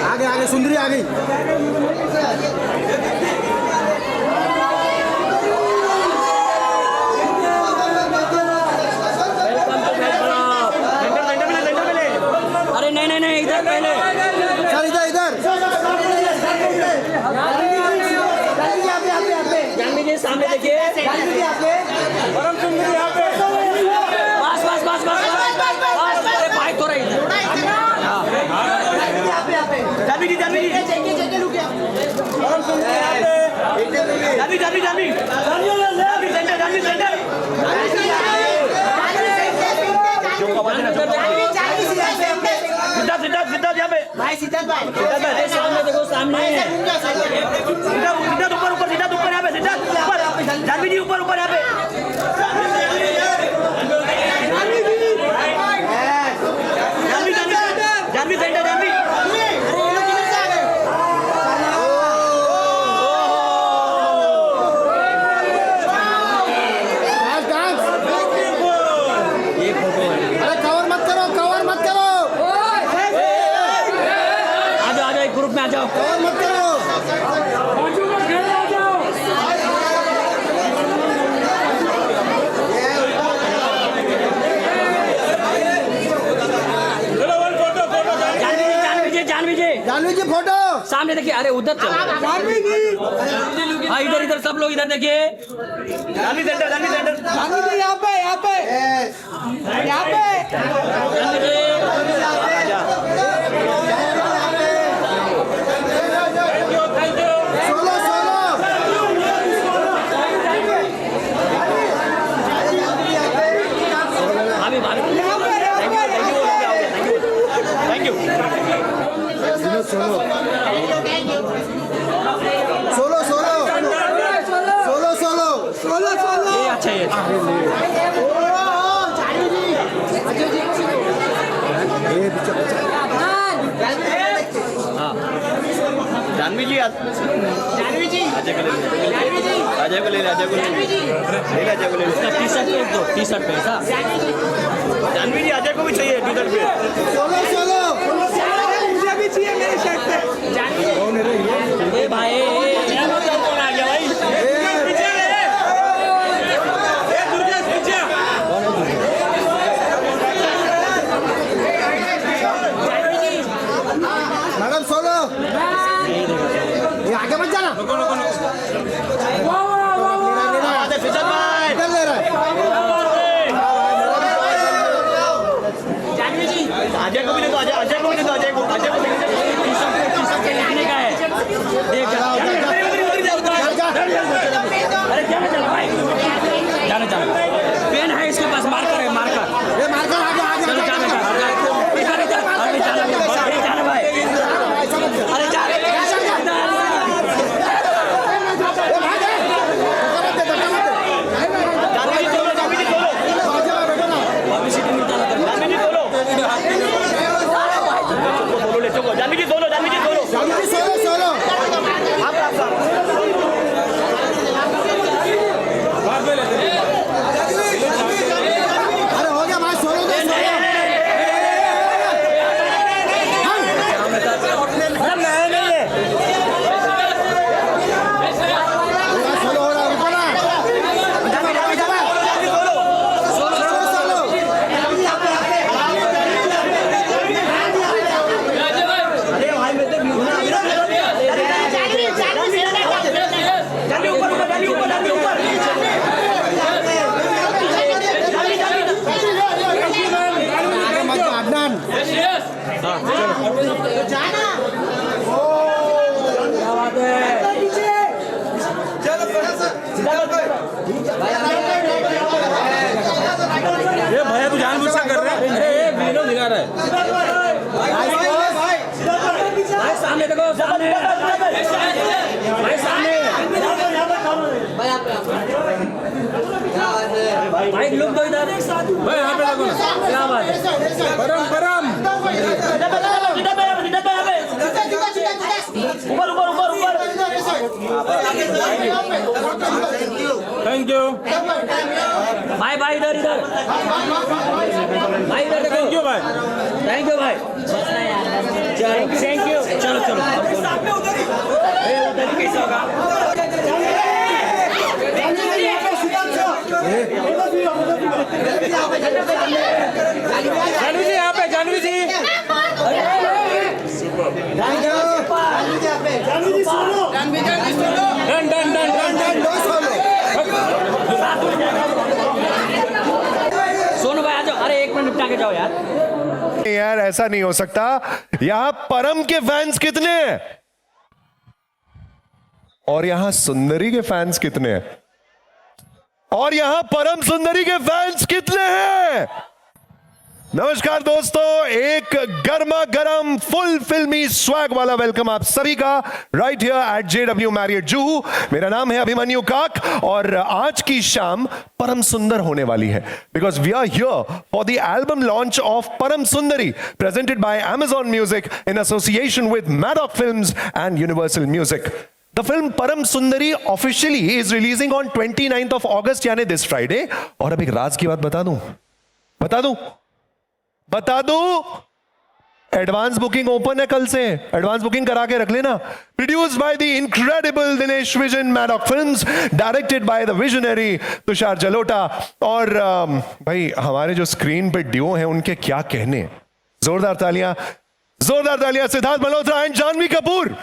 आगे आगे सुंदरी आ गई। अरे नहीं नहीं नहीं, इधर पहले सर इधर इधर जानवी जी सामने देखिए। परम सुंदरी यहाँ पे। बस बस बस बस बस। अरे भाई थोड़ा इधर। जानवी जी परम सुंदरी यहाँ पे। Janvi Janvi Janvi center Janvi center. सिद्धार्थ सिद्धार्थ सिद्धार्थ यहाँ पे भाई सिद्धार्थ भाई सामने देखो सामने। सिद्धार्थ ऊपर ऊपर सिद्धार्थ ऊपर यहाँ पे सिद्धार्थ ऊपर जानवी जी ऊपर ऊपर यहाँ पे जानवी जानवी सेंटर जानवी। डांस ये फोटो है। अरे कवर मत करो कवर मत करो। आ जाओ एक ग्रुप में आ जाओ। कवर मत करो। जानवी जी फोटो सामने देखिए। अरे उधर चलो। हाँ इधर इधर सब लोग इधर देखिए। जानवी सेंटर जानवी सेंटर जानवी जी यहाँ पे यहाँ पे जानवी जी। Solo solo. भाभी भाभी thank you. Solo solo solo solo solo solo solo. ये अच्छा है। हाँ जानवी जी जानवी जी अजय को ले अजय को ले अजय को ले अजय को ले। उसका टी शर्ट पे दो टी शर्ट पे ऐसा। जानवी जी अजय को भी चाहिए टी शर्ट पे। Solo solo. मुझे भी चाहिए मेरे शर्ट पे ए भाई कौन आ गया भाई? Madam solo. ये आगे मत जाना। इधर ले रहा है। अजय को भी दे दो अजय को भी दे दो अजय को टी शर्ट पे लिखने का है। देख अरे जाना चला भाई जाना चला। पेन है इसके पास मार्कर है मार्कर। ये मार्कर आगे आगे चलो जाना जाना अरे जाना भाई अरे जाना। जानवी जी सोलो जानवी जी सोलो जानवी जी सोलो सोलो। अरे हो गया भाई सोलो दे सोलो। सोलो हो रहा है रुको ना। Solo solo. जानवी ऊपर ऊपर जानवी ऊपर जानवी ऊपर। आगे मत जाओ, अदनान। जाना क्या बात है? ये भैया तू जानबूझ से कर रहा है। अरे ये वीडियो दिखा रहा है। भाई सामने देखो सामने भाई सामने भाई लुक दो इधर। भाई यहाँ पे देखो ना। क्या बात है? परम परम ऊपर ऊपर ऊपर ऊपर। थैंक यू भाई भाई इधर इधर भाई इधर देखो थैंक यू भाई थैंक यू भाई थैंक यू चलो चलो उधर कैसे होगा जानवी जी यहाँ पे Janvi ji done done done done done Sonu भाई आ जाओ अरे 1 मिनट निपटा के जाओ यार यार ऐसा नहीं हो सकता। यहां परम के फैंस कितने हैं और यहां सुंदरी के फैंस कितने हैं और यहां परम सुंदरी के फैंस कितने हैं? नमस्कार दोस्तों, एक गर्मा गर्म फुल फिल्मी स्वैग वाला वेलकम आप सभी का right here eight JW Marriott Juhu. मेरा नाम है अभिमन्यु काक और आज की शाम परम सुंदर होने वाली है because we are here for the album launch of Param Sundari presented by Amazon Music in association with Maddock Films and Universal Music. The film Param Sundari officially is releasing on 29th of August यानी this Friday। और अब एक राज की बात बता दूं advance booking open है कल से, एडवांस बुकिंग करा के रख लेना। Produced by the incredible Dinesh vision, Maddock films, directed by the visionary Tushar Jalota और भाई हमारे जो स्क्रीन पे ड्यू हैं उनके क्या कहने। जोरदार तालियां सिद्धार्थ मल्होत्रा एंड जानवी कपूर।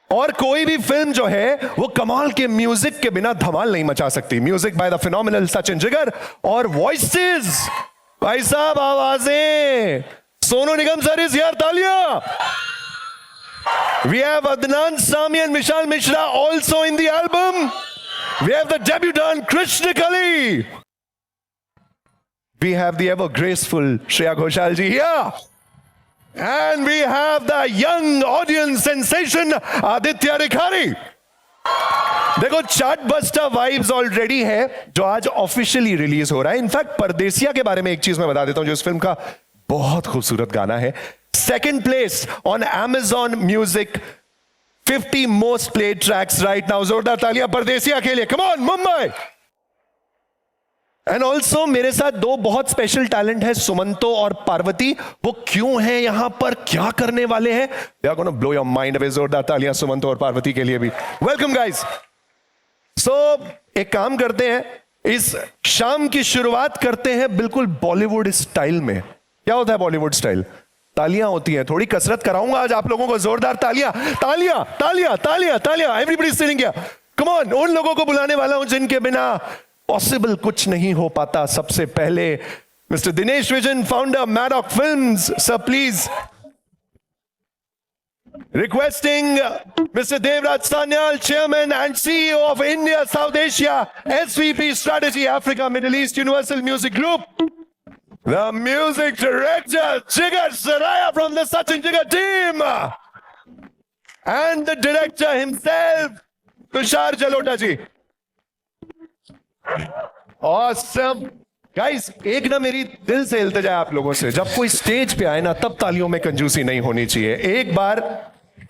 और कोई भी फिल्म जो है वो कमाल के म्यूजिक के बिना धमाल नहीं मचा सकती। Music by the phenomenal Sachin Jigar और वॉइसेस भाई साहब आवाजें Sonu Nigam sir is here, तालियां। We have Adnan Sami and Vishal Mishra also in the album. We have the debutant Krishna Kali. We have the ever graceful Shreya Ghoshal ji here. And we have the young audience sensation Aditya Rikhari. देखो chart buster vibes already है जो आज officially release हो रहा है। In fact परदेसिया के बारे में एक चीज मैं बता देता हूं जो इस फिल्म का बहुत खूबसूरत गाना है। Second place on Amazon Music 50 most played tracks right now. जोरदार तालियां परदेसिया के लिए, come on Mumbai. And also मेरे साथ दो बहुत स्पेशल टैलेंट है, सुमंतो और पार्वती। वो क्यों हैं यहां पर, क्या करने वाले हैं, they are gonna blow your mind away. जोरदार तालियां सुमंतो और पार्वती के लिए भी। Welcome guys. सो एक काम करते हैं, इस शाम की शुरुआत करते हैं बिल्कुल बॉलीवुड स्टाइल में। क्या होता है बॉलीवुड स्टाइल? तालियां होती हैं। थोड़ी कसरत कराऊंगा आज आप लोगों को। जोरदार तालियां तालियां तालियां तालियां तालियां। Everybody sitting here, come on. उन लोगों को बुलाने वाला हूं जिनके बिना पॉसिबल कुछ नहीं हो पाता। सबसे पहले mister Dinesh vision, founder Maddock films, sir please. Requesting Mr. Devraj Sanyal, Chairman and CEO of India South Asia SVP Strategy Africa Middle East Universal Music Group, the Music Director Jigar Saraya from the Sachin Jigar team, and the Director himself Tushar Jalota ji. Awesome guys, एक ना मेरी दिल से इल्तिजा है आप लोगों से, जब कोई स्टेज पे आए ना तब तालियों में कंजूसी नहीं होनी चाहिए। एक बार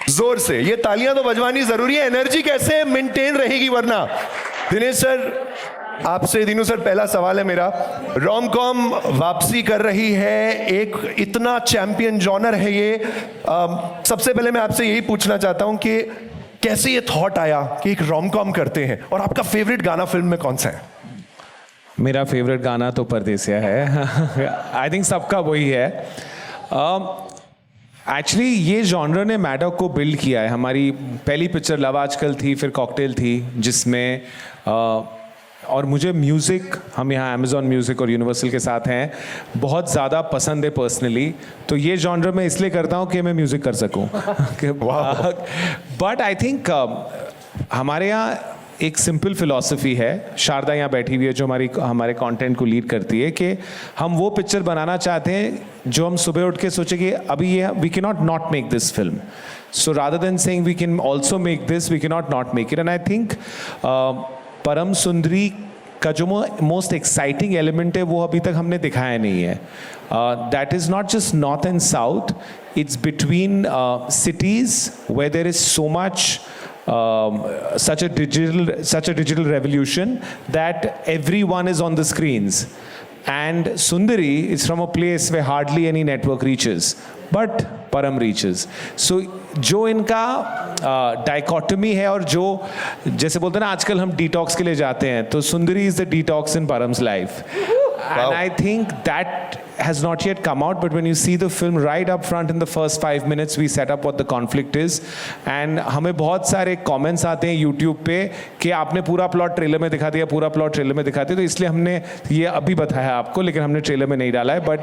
जोर से ये तालियां तो बजवानी जरूरी है, एनर्जी कैसे मेंटेन रहेगी वरना। दिनेश सर आपसे, दिनू सर पहला सवाल है मेरा। रोम कॉम वापसी कर रही है, एक इतना चैंपियन जॉनर है ये। सबसे पहले मैं आपसे यही पूछना चाहता हूं कि कैसे ये थॉट आया कि एक रोम कॉम करते हैं, और आपका फेवरेट गाना फिल्म में कौन सा है? मेरा फेवरेट गाना तो परदेसिया है। आई थिंक सबका वही है। एक्चुअली ये जॉनर ने मैडॉक को बिल्ड किया है। हमारी पहली पिक्चर लव आजकल थी, फिर कॉकटेल थी, जिसमें और मुझे म्यूज़िक, हम यहाँ अमेज़ॉन म्यूज़िक और यूनिवर्सल के साथ हैं, बहुत ज़्यादा पसंद है पर्सनली। तो ये जॉनर मैं इसलिए करता हूँ कि मैं म्यूज़िक कर सकूँ। बट आई थिंक हमारे यहाँ एक सिंपल फिलॉसफी है, शारदा यहाँ बैठी हुई है जो हमारे कंटेंट को लीड करती है, कि हम वो पिक्चर बनाना चाहते हैं जो हम सुबह उठ के सोचे कि अभी ये we can not make this film, so rather than saying we can also make this, we can not make it. And I think Param Sundari का जो मोस्ट एक्साइटिंग एलिमेंट है वो अभी तक हमने दिखाया नहीं है। That is not just north and south, it's between cities where there is so much such a digital revolution that everyone is on the screens. And Sundari is from a place where hardly any network reaches, but Param reaches. So जो इनका dichotomy है और जो जैसे बोलते हैं ना आजकल हम डिटॉक्स के लिए जाते हैं तो सुंदरी is the detox in params life. And I think that has not yet come out, but when you see the film right up front in the first 5 minutes, we set up what the conflict is. And हमें बहुत सारे comments आते हैं YouTube पे कि आपने पूरा plot trailer में दिखा दिया, पूरा प्लॉट ट्रेलर में दिखा दिया, तो इसलिए हमने ये अभी बताया आपको, लेकिन हमने ट्रेलर में नहीं डाला है. But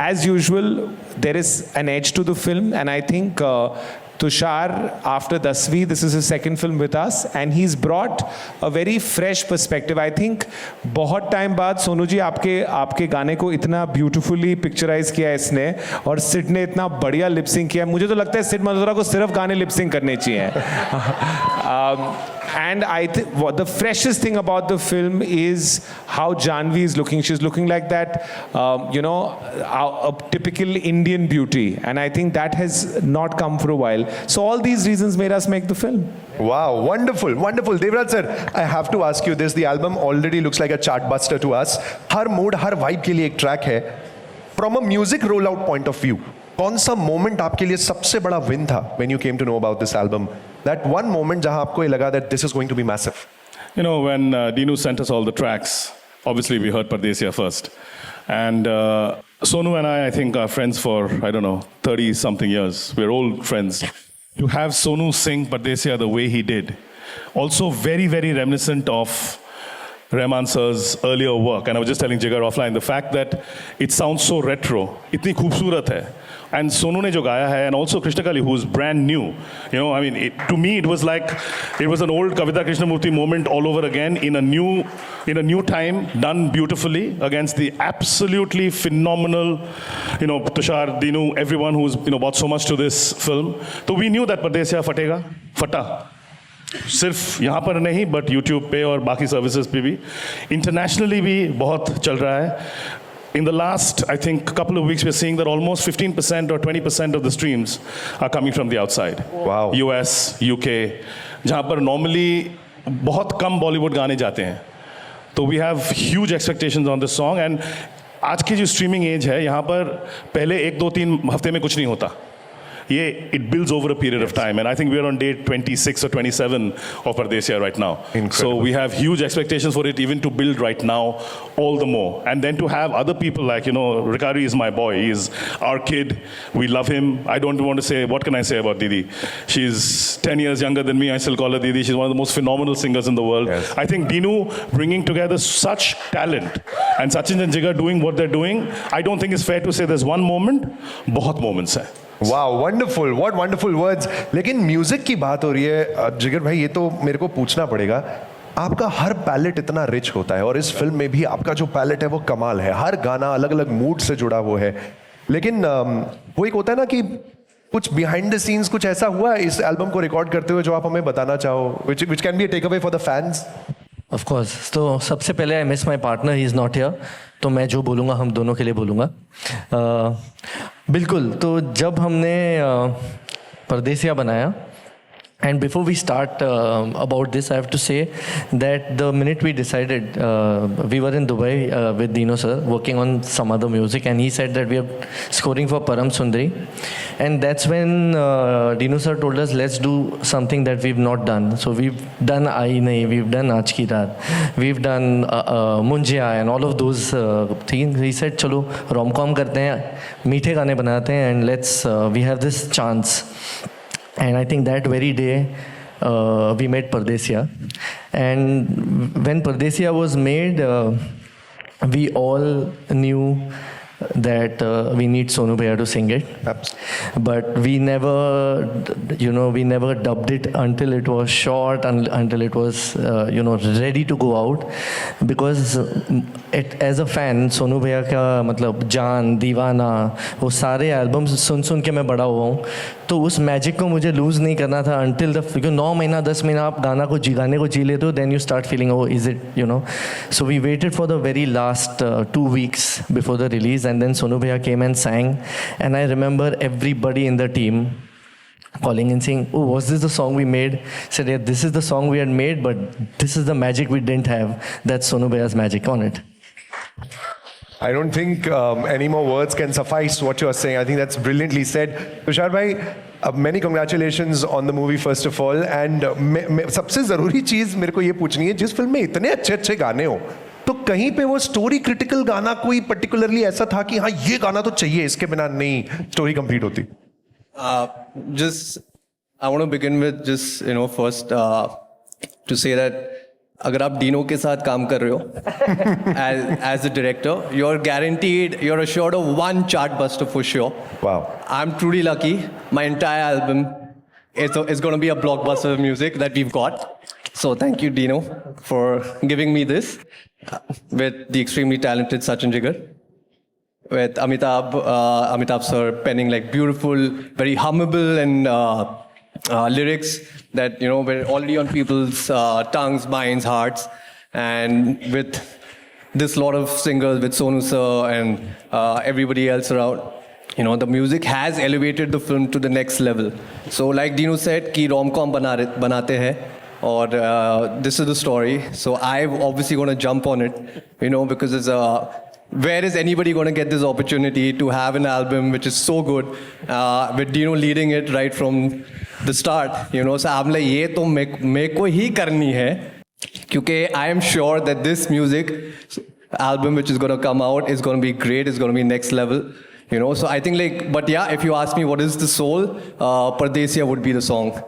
as usual, there is an edge to the film, and I think Tushar, after Dasvi, this is his second film with us, and he's brought a very fresh perspective. I think बहुत time बाद सोनू जी आपके गाने को इतना beautifully picturise किया है इसने, और सिड ने इतना बढ़िया लिपसिंग किया. मुझे तो लगता है सिड मल्होत्रा को सिर्फ गाने लिपसिंग करने चाहिए. And I think the freshest thing about the film is how Janvi is looking. She's looking like that, a typical Indian beauty. And I think that has not come for a while. So all these reasons made us make the film. Wow, wonderful, wonderful. Devraj sir, I have to ask you this. The album already looks like a chartbuster to us. Her mood, her vibe के लिए एक track है. From a music rollout point of view, कौन सा moment आपके लिए सबसे बड़ा win था when you came to know about this album? That one moment जहाँ आपको ये लगा that this is going to be massive. You know, when Dinu sent us all the tracks, obviously we heard Pardesia first. And Sonu and I think, are friends for, 30-something years. We're old friends. To have Sonu sing Pardesia the way he did, also very, very reminiscent of Rahman sir's earlier work. And I was just telling Jigar offline, the fact that it sounds so retro, itni khoobsurat hai. And Sonu ne jo gaya hai, and also Krishna Kali, who's brand new. To me, it was like, it was an old Kavita Krishnamurti moment all over again in a new time, done beautifully against the absolutely phenomenal, Tushar, Dinu, everyone who's, brought so much to this film. So we knew that Pardesia fata. सिर्फ यहाँ पर नहीं, but YouTube पे और बाकी services पे भी, internationally भी बहुत चल रहा है. In the last, I think, couple of weeks, we're seeing that almost 15% or 20% of the streams are coming from the outside. Wow. US, UK, जहाँ पर normally बहुत कम बॉलीवुड गाने जाते हैं. तो we have huge expectations on this song. And आज की जो streaming age है, यहाँ पर पहले 1-2-3 हफ्ते में कुछ नहीं होता. It builds over a period of time, and I think we're on day 26 or 27 of Pardesia right now. Incredible. So we have huge expectations for it even to build right now, all the more. And then to have other people like, Rikari is my boy, he's our kid, we love him. I don't want to say, what can I say about Didi? She's 10 years younger than me, I still call her Didi. She's one of the most phenomenal singers in the world. Yes. I think Dinu bringing together such talent, and Sachin and Jigar doing what they're doing, I don't think it's fair to say there's one moment, बहुत moments hai. वाह, wonderful, what wonderful words. लेकिन music की बात हो रही है जिगर भाई, ये तो मेरे को पूछना पड़ेगा. आपका हर पैलेट इतना रिच होता है, और इस फिल्म में भी आपका जो पैलेट है वो कमाल है. हर गाना अलग अलग मूड से जुड़ा हुआ है. लेकिन वो एक होता है ना कि कुछ बिहाइंड द सीन्स कुछ ऐसा हुआ है इस एल्बम को रिकॉर्ड करते हुए जो आप हमें बताना चाहो, which can be a takeaway for the fans? Of course. तो सबसे पहले I miss my partner, he is not here. तो मैं जो बोलूँगा हम दोनों के लिए बोलूँगा. बिल्कुल. तो जब हमने परदेसिया बनाया, and before we start about this, I have to say that the minute we decided, we were in Dubai with Dino sir working on some other music, and he said that we are scoring for Param Sundari, and that's when Dino sir told us, let's do something that we've not done. So we've done Aayi Nahi, we've done Aaj Ki Raat, we've done Munjia and all of those things. He said चलो rom-com करते हैं, मीठे गाने बनाते हैं, and let's we have this chance. And I think that very day we made Pardesia. And when Pardesia was made, we all knew that we need Sonu Bhaiya to sing it. But we never, we never dubbed it until it was short, until it was, ready to go out. Because as a fan, Sonu Bhaiya का मतलब जान, दीवाना, वो सारे albums सुन के मैं बड़ा हुआ हूँ. तो उस मैजिक को मुझे लूज़ नहीं करना था until क्योंकि 9 महीना 10 महीना आप गाने को जी लेते हो, then you start feeling, oh, is it, So we waited for the very last 2 weeks before the release, and then Sonu Bhaiya came and sang, and I remember everybody in the team calling and saying, "Oh, was this the song we made?" Said, "Yeah, this is the song we had made, but this is the magic we didn't have. That's Sonu Bhaiya's magic on it." I don't think any more words can suffice what you're saying. I think that's brilliantly said. Tushar bhai, many congratulations on the movie first of all. And सबसे ज़रूरी चीज़ मेरे को ये पूछनी है, जिस film में इतने अच्छे अच्छे गाने हो, तो कहीं पे वो स्टोरी क्रिटिकल गाना कोई पर्टिकुलरली ऐसा था कि हाँ ये गाना तो चाहिए, इसके बिना नहीं स्टोरी कंप्लीट होती? Just I want to begin with just first to say that अगर आप डीनो के साथ काम कर रहे हो as a director, you're guaranteed, you're assured of one chart buster for sure. Wow. I'm truly lucky. My entire album is going to be a blockbuster of music that we've got. So thank you, Dino, for giving me this with the extremely talented Sachin Jigar. With Amitabh sir penning like beautiful, very hummable and lyrics that were already on people's tongues, minds, hearts, and with this lot of singers, with Sonu sir and everybody else around, the music has elevated the film to the next level. So like Dino said, कि rom-com बनाते हैं, or this is the story. So I'm obviously going to jump on it, because it's where is anybody going to get this opportunity to have an album which is so good, with Dino leading it right from the start, so I'm like, ये तो मेरे को ही करनी है, क्योंकि I am sure that this music album which is going to come out is going to be great, is going to be next level, so I think but yeah, if you ask me what is the soul, Pardesiya would be the song.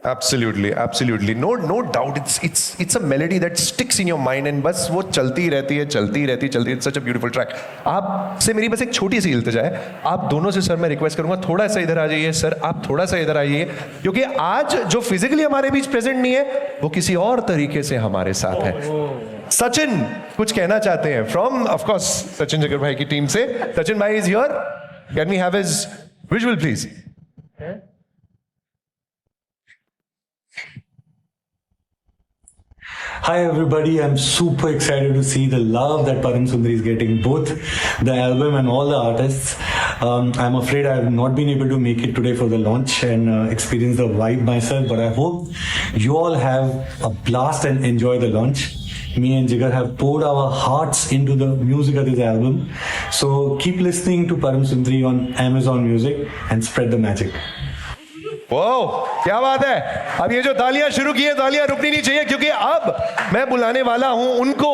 Absolutely. No doubt. It's a melody that sticks in your mind and बस वो चलती रहती है. It's such a beautiful track. आपसे मेरी बस एक छोटी सी इल्तिजा है. आप दोनों से सर मैं रिक्वेस्ट करूंगा, थोड़ा सा इधर आ जाइए. सर आप थोड़ा सा इधर आइए, क्योंकि आज जो फिजिकली हमारे बीच प्रेजेंट नहीं है, वो किसी और तरीके से हमारे साथ है. सचिन कुछ कहना चाहते हैं from of course Sachin Jigar भाई की टीम से. सचिन भाई is here. Can we have his visual please? Hi everybody, I'm super excited to see the love that Param Sundari is getting, both the album and all the artists. I'm afraid I have not been able to make it today for the launch and experience the vibe myself, but I hope you all have a blast and enjoy the launch. Me and Jigar have poured our hearts into the music of this album. So keep listening to Param Sundari on Amazon Music and spread the magic. क्या बात है. अब ये जो तालियां शुरू की है, तालियां रुकनी नहीं चाहिए, क्योंकि अब मैं बुलाने वाला हूं उनको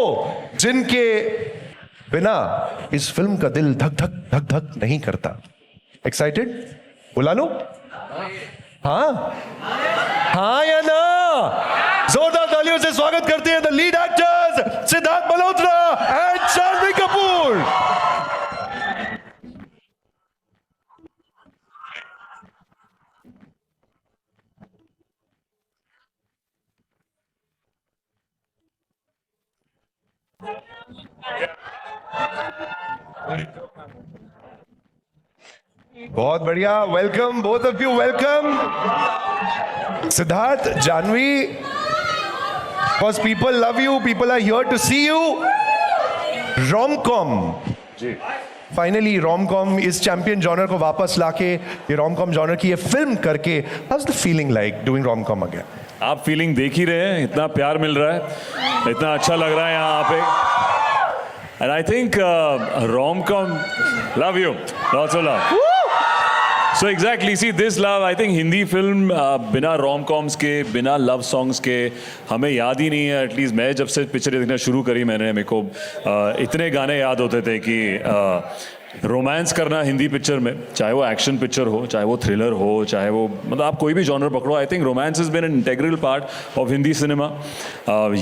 जिनके बिना इस फिल्म का दिल धक धक धक धक नहीं करता. एक्साइटेड? बुला लो. हाँ या ना? जोरदार तालियों से स्वागत करते हैं the lead actors Siddharth Malhotra and Shanvi Kapoor. बहुत बढ़िया. Welcome both of you. Welcome Siddharth, Janhvi. Because people love you, people are here to see you. Romcom, finally romcom इस चैंपियन जॉनर को वापस लाके ये रोम-कॉम जॉनर की ये फिल्म करके, how's the feeling like doing romcom again? आप फीलिंग देख ही रहे हैं, इतना प्यार मिल रहा है, इतना अच्छा लग रहा है यहाँ पे. And I think rom-com, love you, lots of love. So exactly, see this love, I think Hindi film बिना rom-coms के, बिना लव सॉन्ग्स के हमें याद ही नहीं है. एटलीस्ट मैं जब से पिक्चर देखना शुरू करी मैंने, मेरे को इतने गाने याद होते थे कि रोमांस करना हिंदी पिक्चर में, चाहे वो एक्शन पिक्चर हो, चाहे वो थ्रिलर हो, चाहे वो मतलब आप कोई भी जॉनर पकड़ो, I think romance is been an integral part of Hindi cinema.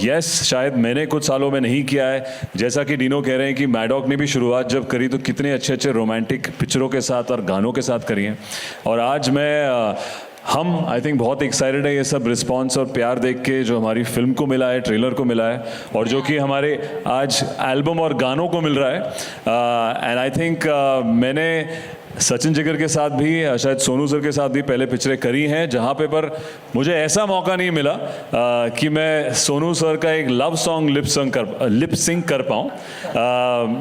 Yes, शायद मैंने कुछ सालों में नहीं किया है, जैसा कि डीनो कह रहे हैं कि मैडॉक ने भी शुरुआत जब करी तो कितने अच्छे अच्छे रोमांटिक पिक्चरों के साथ और गानों के साथ करी हैं. और आज हम आई थिंक बहुत एक्साइटेड है ये सब रिस्पॉन्स और प्यार देख के जो हमारी फिल्म को मिला है, ट्रेलर को मिला है, और जो कि हमारे आज एल्बम और गानों को मिल रहा है. एंड आई थिंक मैंने सचिन जिगर के साथ भी शायद सोनू सर के साथ भी पहले पिक्चरें करी हैं जहाँ पे पर मुझे ऐसा मौका नहीं मिला कि मैं सोनू सर का एक लव सॉन्ग लिप सिंक कर पाऊँ।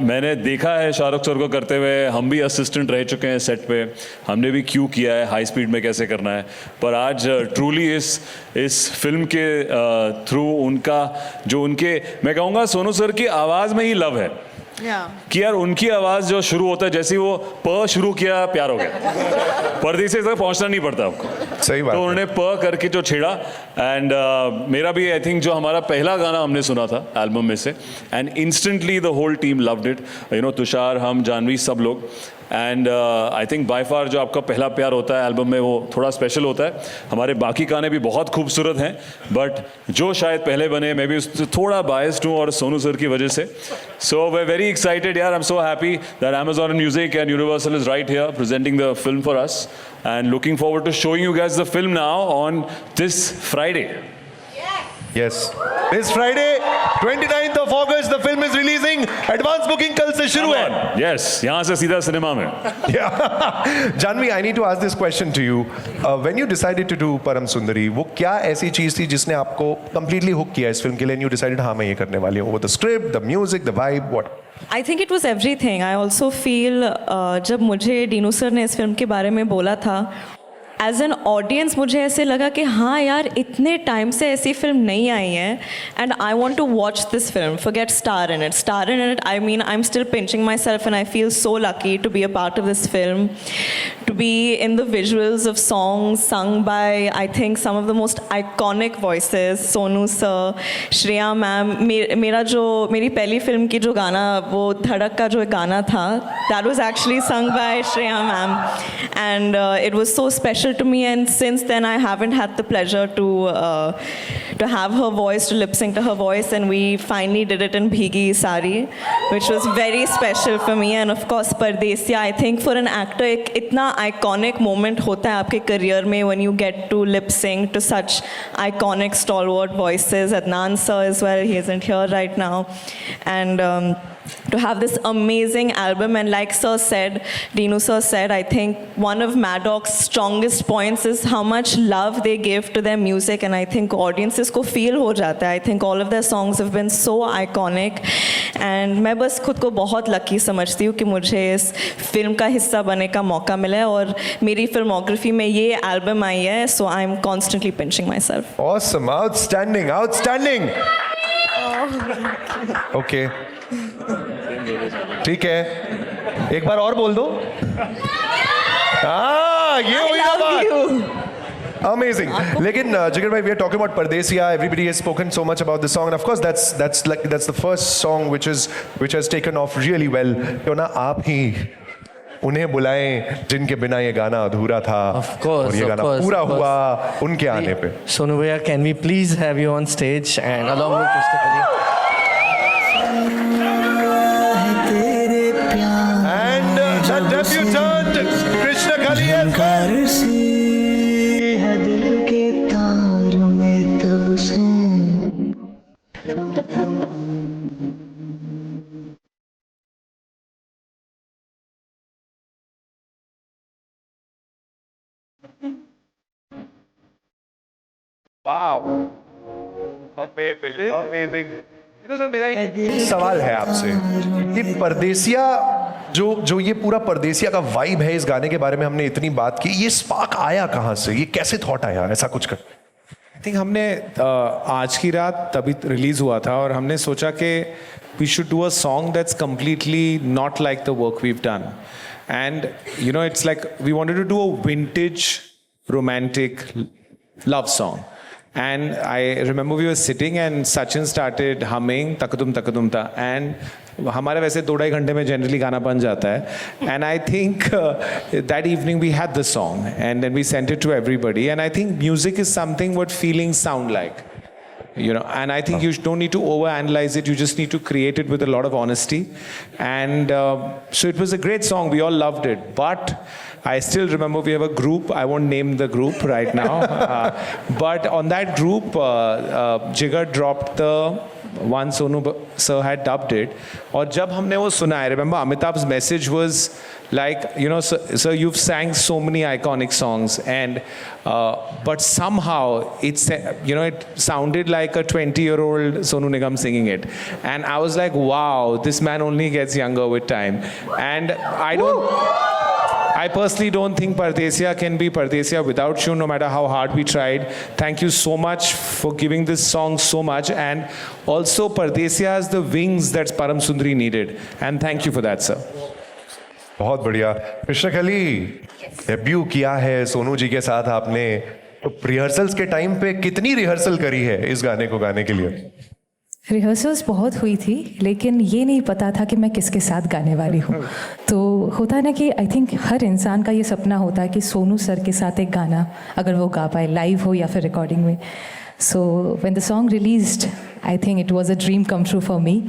मैंने देखा है शाहरुख सर को करते हुए, हम भी असिस्टेंट रह चुके हैं सेट पे, हमने भी क्यू किया है हाई स्पीड में कैसे करना है, पर आज ट्रूली इस फिल्म के थ्रू उनका जो उनके मैं कहूँगा सोनू सर की आवाज़ में ही लव है कि यार उनकी आवाज जो शुरू होता है जैसे वो प शुरू किया प्यार हो गया, परदेसी तक पहुंचना नहीं पड़ता आपको। सही बात तो उन्होंने प करके जो छेड़ा एंड मेरा भी आई थिंक जो हमारा पहला गाना हमने सुना था एल्बम में से and instantly the whole team loved it, you know Tushar, हम, जानवी, सब लोग। And I think by far जो आपका पहला प्यार होता है एल्बम में वो थोड़ा स्पेशल होता है। हमारे बाकी गाने भी बहुत खूबसूरत हैं बट जो शायद पहले बने मैं भी उससे थोड़ा बायस्ड हूँ और सोनू सर की वजह से। सो वे वेरी एक्साइटेड यार, I am so happy that Amazon Music and Universal is right here presenting the film for us and looking forward to showing you guys the film now on this Friday. Yes. This Friday, 29th of August, the film is releasing. Advance booking कल से शुरू है. Yes, यहाँ से सीधा cinema में. Yeah. Janvi, I need to ask this question to you. When you decided to do Param Sundari, वो क्या ऐसी चीज थी जिसने आपको completely hook किया इस फिल्म के लिए? And you decided हाँ मैं ये करने वाली हूँ. The script, the music, the vibe, what? I think it was everything. I also feel जब मुझे डीनू सर ने इस फिल्म के बारे में बोला था, एज एन ऑडियंस मुझे ऐसे लगा कि हाँ यार इतने टाइम से ऐसी फिल्म नहीं आई है and I want to watch this film, forget star in it, I mean I am still pinching myself and I feel so lucky to be a part of this film, to be in the visuals of songs sung by I think some of the most iconic voices, Sonu sir, Shreya ma'am. मेरी पहली film की जो गाना वो धड़क का जो गाना था, that was actually sung by Shreya ma'am and it was so special to me, and since then I haven't had the pleasure to have her voice, to lip sync to her voice, and we finally did it in Bhigi Sari, which was very special for me. And of course Pardesiya, I think for an actor एक इतना iconic moment होता है आपके career में when you get to lip sync to such iconic stalwart voices. Adnan sir as well, he isn't here right now, and to have this amazing album, and like sir said, Dinu sir said, I think one of Maddox's strongest points is how much love they give to their music, and I think audiences को feel हो जाता है. I think all of their songs have been so iconic, and मैं बस खुद को बहुत lucky समझती हूँ कि मुझे इस फिल्म का हिस्सा बनने का मौका मिला है और मेरी फिल्मोग्राफी में ये एल्बम आई है, so I'm constantly pinching myself. Awesome, outstanding, outstanding. Okay. ठीक है, एक बार और बोल दो. ये हुई ना बात. Amazing. लेकिन जिगर भाई, we are talking about Pardesiya. Everybody has spoken so much about this song, and of course that's the first song which has taken off really well. क्यों ना आप ही उन्हें बुलाएं जिनके बिना ये गाना अधूरा था. Of course, और ये गाना पूरा हुआ उनके आने पे. Sonu bhaiya, can we please have you on stage and along with Krishna Kali? And the debutant Krishna Kali as well. Wow. Amazing. सवाल है आपसे कि परदेसिया जो ये पूरा परदेसिया का वाइब है इस गाने के बारे में हमने इतनी बात की, ये स्पार्क आया कहाँ से, ये कैसे थॉट आया ऐसा कुछ कर? आई थिंक हमने आज की रात तभी रिलीज हुआ था और हमने सोचा कि we should do a song that's completely not like the work we've done, and you know it's like we wanted to do a vintage romantic love song. And I remember we were sitting and Sachin started humming Takadum Takadum Ta, and हमारे वैसे 2-2.5 घंटे में generally गाना बन जाता है. And I think that evening we had the song and then we sent it to everybody, and I think music is something what feelings sound like, you know, and I think you don't need to overanalyze it, you just need to create it with a lot of honesty, and so it was a great song, we all loved it. But I still remember we have a group, I won't name the group right now, but on that group, Jigar dropped the once Sonu sir had dubbed it. और जब हमने वो सुना, I remember Amitabh's message was like, you know, sir, you've sang so many iconic songs, and but somehow it's, you know, it sounded like a 20-year-old Sonu Nigam singing it, and I was like, wow, this man only gets younger with time. And I personally don't think Pardesia can be Pardesia without you, no matter how hard we tried. Thank you so much for giving this song so much, and also Pardesia has the wings that Param Sundari needed, and thank you for that, sir. बहुत बढ़िया। कृष्ण कली, debut किया है सोनू जी के साथ आपने, तो rehearsals के टाइम पे कितनी रिहर्सल करी है इस गाने को गाने के लिए? रिहर्सल्स बहुत हुई थी, लेकिन ये नहीं पता था कि मैं किसके साथ गाने वाली हूँ। तो होता है ना कि आई थिंक हर इंसान का ये सपना होता है कि सोनू सर के साथ एक गाना अगर वो गा पाए, लाइव हो या फिर रिकॉर्डिंग में। So when the song released, I think it was a dream come true for me,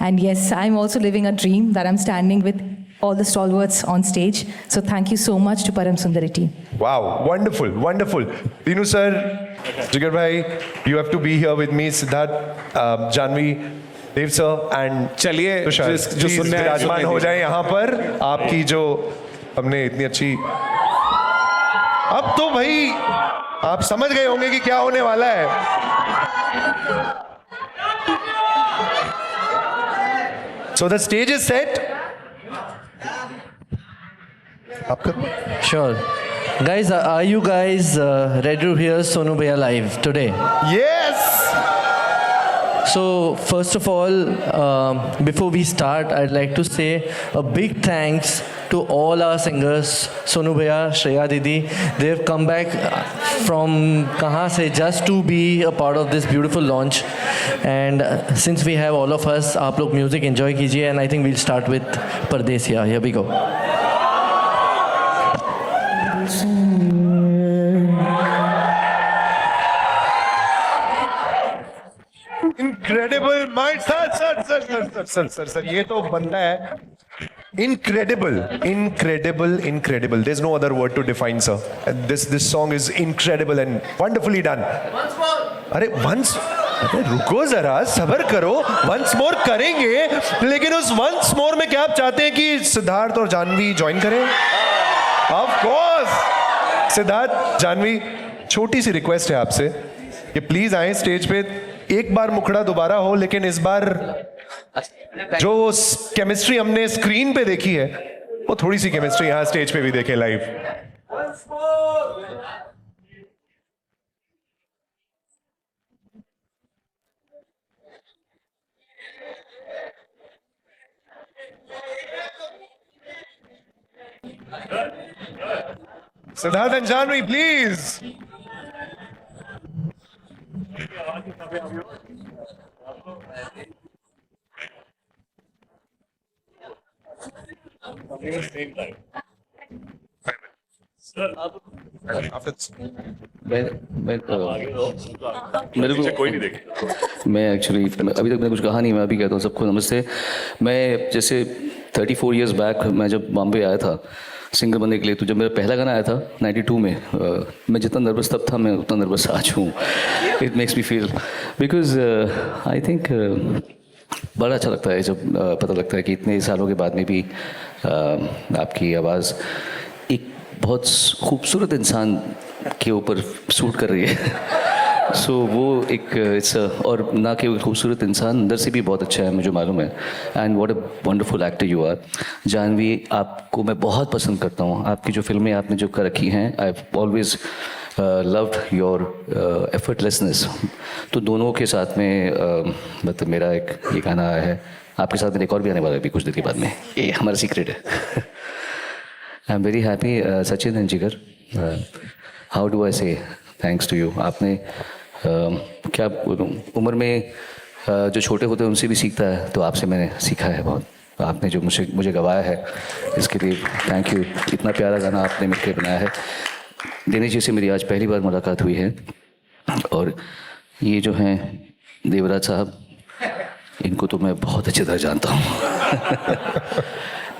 and yes, I am also living a dream that I am standing with all the stalwarts on stage. So thank you so much to Param Sundari team. Wow, wonderful, wonderful. Dinu sir, Jigar bhai, you have to be here with me. Siddharth, Janvi, Dev sir, and चलिए जो सुनने आए विराजमान हो जाए यहाँ पर। आपकी जो हमने इतनी अच्छी, अब तो भाई आप समझ गए होंगे कि क्या होने वाला है। So the stage is set. Sure. Guys, are you guys ready to hear Sonu Bhaiya live today? Yes! So, first of all, before we start, I'd like to say a big thanks to all our singers, Sonu Bhaiya, Shreya Didi. They've come back from kahan se just to be a part of this beautiful launch. And since we have all of us, aap log music enjoy kijiye, and I think we'll start with Pardesia. Here we go. Incredible, my sir, ये तो बनता है incredible. There's no other word to define, sir. And this song is incredible and wonderfully done. अरे रुको जरा, सबर करो, once more करेंगे, लेकिन उस once more में क्या आप चाहते हैं कि सिद्धार्थ और जानवी ज्वाइन करें? Of course, सिद्धार्थ, जानवी, छोटी सी रिक्वेस्ट है आपसे कि प्लीज आए स्टेज पे। एक बार मुखड़ा दोबारा हो, लेकिन इस बार जो केमिस्ट्री हमने स्क्रीन पे देखी है, वो थोड़ी सी केमिस्ट्री यहाँ स्टेज पे भी देखें live. Siddharth and Janvi, please. कोई नहीं देखे। मैं एक्चुअली अभी तक मैंने कुछ कहा नहीं, मैं अभी कहता हूँ सबको नमस्ते। मैं जैसे 34 इयर्स बैक मैं जब बॉम्बे आया था सिंगर बनने के लिए, तो जब मेरा पहला गाना आया था 92 में, मैं जितना नर्वस तब था मैं उतना नर्वस आज हूँ। It makes me feel, because I think बड़ा अच्छा लगता है जब पता लगता है कि इतने सालों के बाद में भी आपकी आवाज़ एक बहुत खूबसूरत इंसान के ऊपर सूट कर रही है। सो वो एक इट्स और ना केवल खूबसूरत इंसान, अंदर से भी बहुत अच्छा है, मुझे मालूम है। And what a wonderful actor you are. Janhvi, आपको मैं बहुत पसंद करता हूँ। आपकी जो फिल्में आपने जो कर रखी हैं, I have always loved your effortlessness. तो दोनों के साथ में मतलब मेरा एक ये गाना आया है, आपके साथ में एक और भी आने वाला है अभी कुछ देर के बाद में, ये हमारा सीक्रेट है। I am very happy. Sachin and जिगर, हाउ डू आई से थैंक्स टू यू। आपने क्या उम्र में जो छोटे होते हैं उनसे भी सीखता है, तो आपसे मैंने सीखा है बहुत। आपने जो मुझे गवाया है, इसके लिए थैंक यू। इतना प्यारा गाना आपने मिलकर बनाया है। दिनेश जी से मेरी आज पहली बार मुलाकात हुई है, और ये जो हैं देवराज साहब, इनको तो मैं बहुत अच्छी तरह जानता हूँ।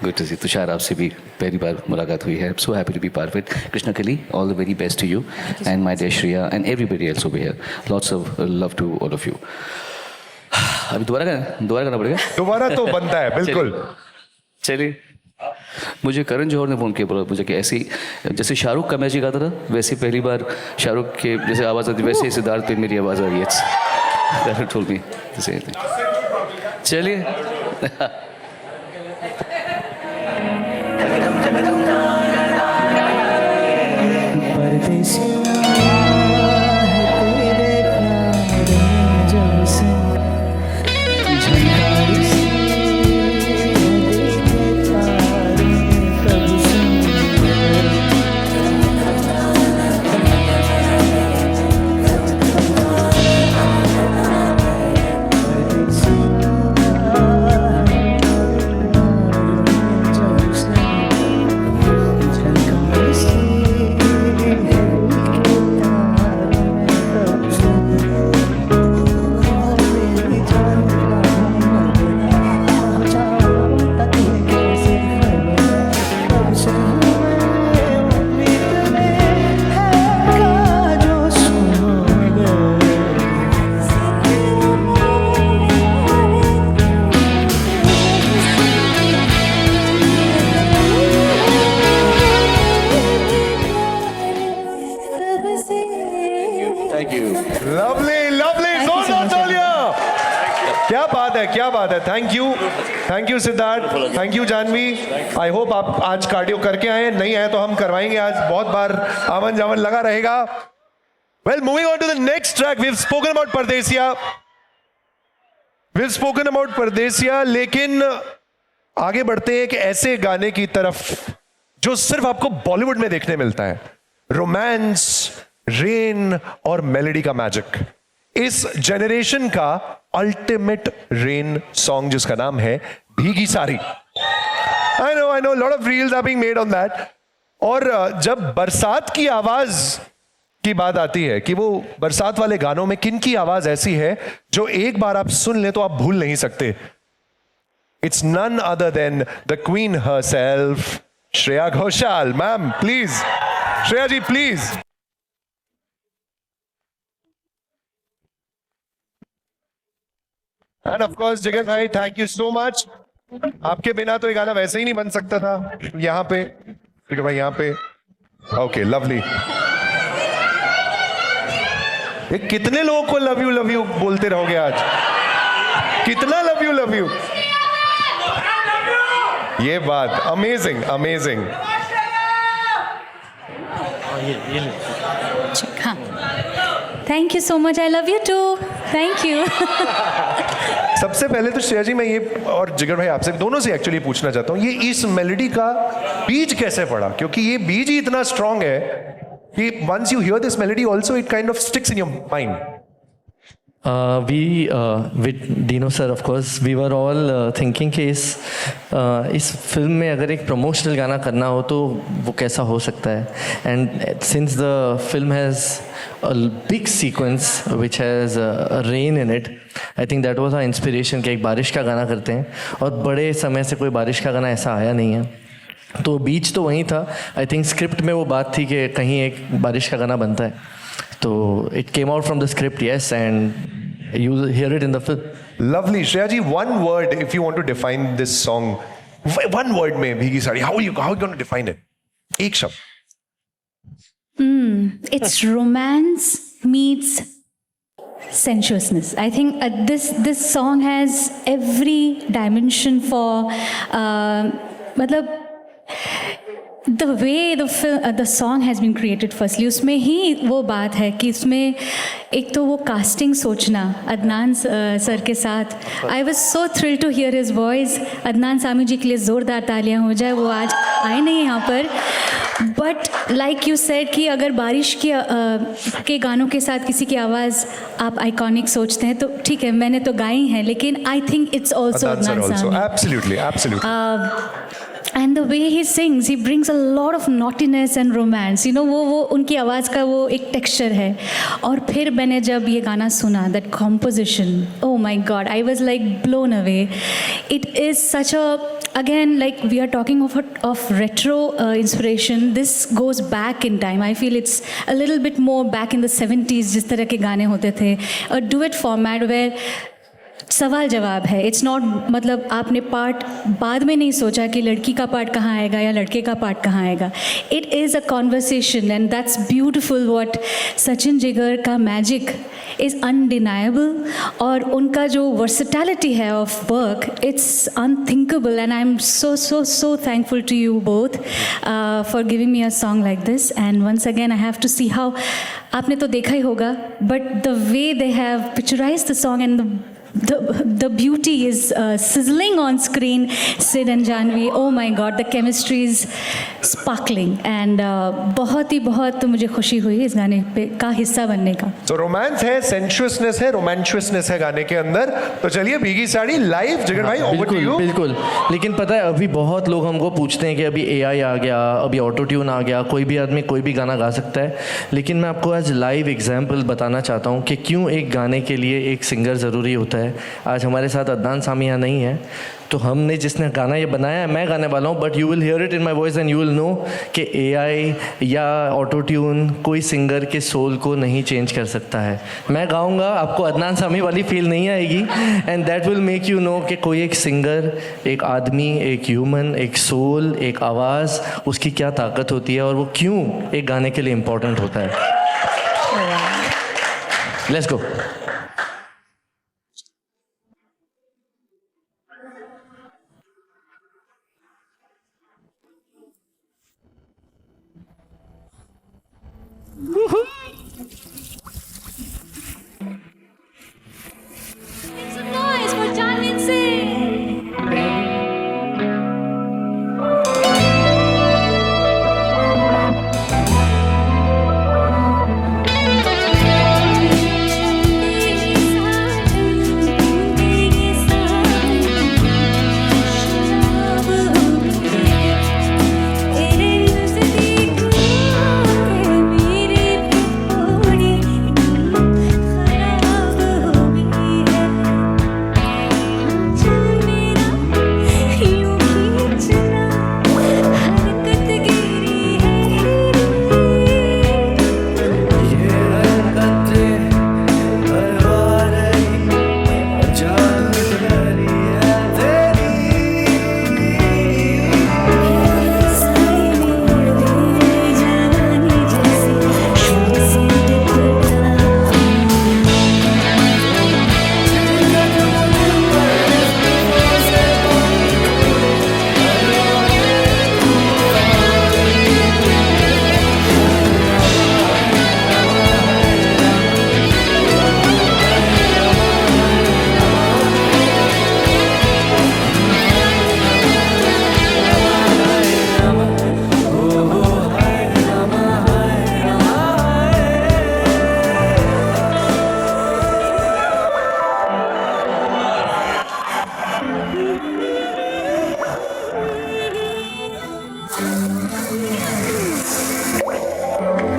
गुड टू सी। तुषार, आपसे भी पहली बार मुलाकात हुई है। So happy to be part with Krishna Kali. All the very best to you and my dear Shreya and everybody else over here. Lots of love to all of you. अभी दोबारा करना पड़ेगा। दोबारा तो बनता है बिल्कुल। चलिए, मुझे करण जौहर ने फ़ोन किया, बोला मुझे कि ऐसी जैसे शाहरुख का मैजिक आता था वैसे पहली बार शाहरुख के जैसे आवाज़ आती वैसे ही सिद्धार्थ पे मेरी आवाज़ आ रही है। Karan told me the same thing. चलिए क्या बात है। Thank you Siddharth, thank you Janvi. I hope आप आज कार्डियो करके आए, नहीं आए तो हम करवाएंगे आज, बहुत बार आवन जावन लगा रहेगा। Well, moving on to the next track, we have spoken about Pardesiya, लेकिन आगे बढ़ते हैं एक ऐसे गाने की तरफ जो सिर्फ आपको बॉलीवुड में देखने मिलता है। रोमांस, रेन और मेलोडी का मैजिक। इस जनरेशन का अल्टीमेट रेन सॉन्ग जिसका नाम है Bheegi Saree. I know lot of reels are being made on that. और जब बरसात की आवाज की बात आती है कि वो बरसात वाले गानों में किन की आवाज ऐसी है जो एक बार आप सुन लें तो आप भूल नहीं सकते। It's none other than the queen herself, Shreya Ghoshal. Ma'am please, Shreya ji please. And of course Jigar भाई, थैंक यू सो मच। आपके बिना तो ये गाना वैसे ही नहीं बन सकता था। यहाँ पे जिगर भाई, यहाँ पे ओके, लवली। ये कितने लोगों को लव यू बोलते रहोगे आज? कितना लव यू? ये बात अमेजिंग। हाँ, thank you so much, I love you too, thank you. सबसे पहले तो श्रेया जी मैं ये और जिगर भाई आपसे दोनों से एक्चुअली पूछना चाहता हूँ, ये इस मेलोडी का बीज कैसे पड़ा? क्योंकि ये बीज ही इतना स्ट्रांग है कि once you hear this melody also it kind of sticks in your mind. with Dino sir, of course, we were all thinking कि इस फिल्म में अगर एक प्रमोशनल गाना करना हो तो वो कैसा हो सकता है। And since the film has a big sequence which has rain in it, I think that was our inspiration कि एक बारिश का गाना करते हैं, और बड़े समय से कोई बारिश का गाना ऐसा आया नहीं है। तो बीच तो वहीं था। आई थिंक स्क्रिप्ट में वो बात थी कि कहीं एक बारिश का गाना बनता है, तो it came out from the script, yes, and you hear it in the film. Lovely. Shreya ji, one word if you want to define this song, one word में भीगी sari, how are you going to define it? एक शब्द। It's romance meets sensuousness. I think this song has every dimension for मतलब the way the song has been created firstly, उसमें ही वो बात है कि उसमें एक तो वो कास्टिंग सोचना अदनान सर के साथ। I was so thrill to hear his voice. Adnan Sami ji के लिए ज़ोरदार तालियां हो जाए, वो आज आए नहीं यहाँ पर। बट लाइक यू सेड कि अगर बारिश के गानों के साथ किसी की आवाज़ आप आइकॉनिक सोचते हैं तो ठीक है, मैंने तो गाई हैं, लेकिन I think it's also Adnan Sami. Absolutely. And the way he sings, he brings a lot of naughtiness and romance. You know, वो उनकी आवाज़ का वो एक texture है। और फिर मैंने जब ये गाना सुना, that composition, oh my God, I was like blown away. It is such a, again, like we are talking of retro inspiration. This goes back in time. I feel it's a little bit more back in the 70s, जिस तरह के गाने होते थे। A duet format where सवाल जवाब है. It's not मतलब आपने पार्ट बाद में नहीं सोचा कि लड़की का पार्ट कहाँ आएगा या लड़के का पार्ट कहाँ आएगा. It is a conversation and that's beautiful. What Sachin Jigar का मैजिक इज़ अनडिनाएबल और उनका जो वर्सेटैलिटी है of work, it's unthinkable. And I am so thankful to you both for giving me a song like this. And once again I have to see how, आपने तो देखा ही होगा, but the way they have picturized the song and the beauty is sizzling on screen. Sid and Janvi, oh my God, the chemistry is sparkling. And बहुत मुझे खुशी हुई इस गाने पे का हिस्सा बनने का. तो रोमांस है, सेंशुअसनेस है, रोमांचुअसनेस है गाने के अंदर. तो चलिए भीगी साड़ी लाइव. जिगर भाई, ओवर टू यू. बिल्कुल. लेकिन पता है अभी बहुत लोग हमको पूछते हैं कि अभी AI आ गया, अभी ऑटो ट्यून आ गया, कोई भी आदमी कोई भी गाना गा सकता है. लेकिन मैं आपको आज लाइव एग्जाम्पल बताना चाहता हूँ कि क्यों एक गाने के लिए एक सिंगर ज़रूरी होता है. आज हमारे साथ अदनान सामी यहाँ नहीं है, तो हमने जिसने गाना ये बनाया है, मैं गाने वाला हूँ, but you will hear it in my voice and you will know कि AI या ऑटो ट्यून कोई सिंगर के सोल को नहीं चेंज कर सकता है. मैं गाऊंगा, आपको अदनान सामी वाली फील नहीं आएगी, and that will make you know कि कोई एक सिंगर, एक आदमी, एक ह्यूमन, एक सोल, एक आवाज़, उसकी क्या ताकत होती है और वो क्यों एक गाने के लिए इम्पोर्टेंट होता है. Let's go. Make some noise for Janvi Singh.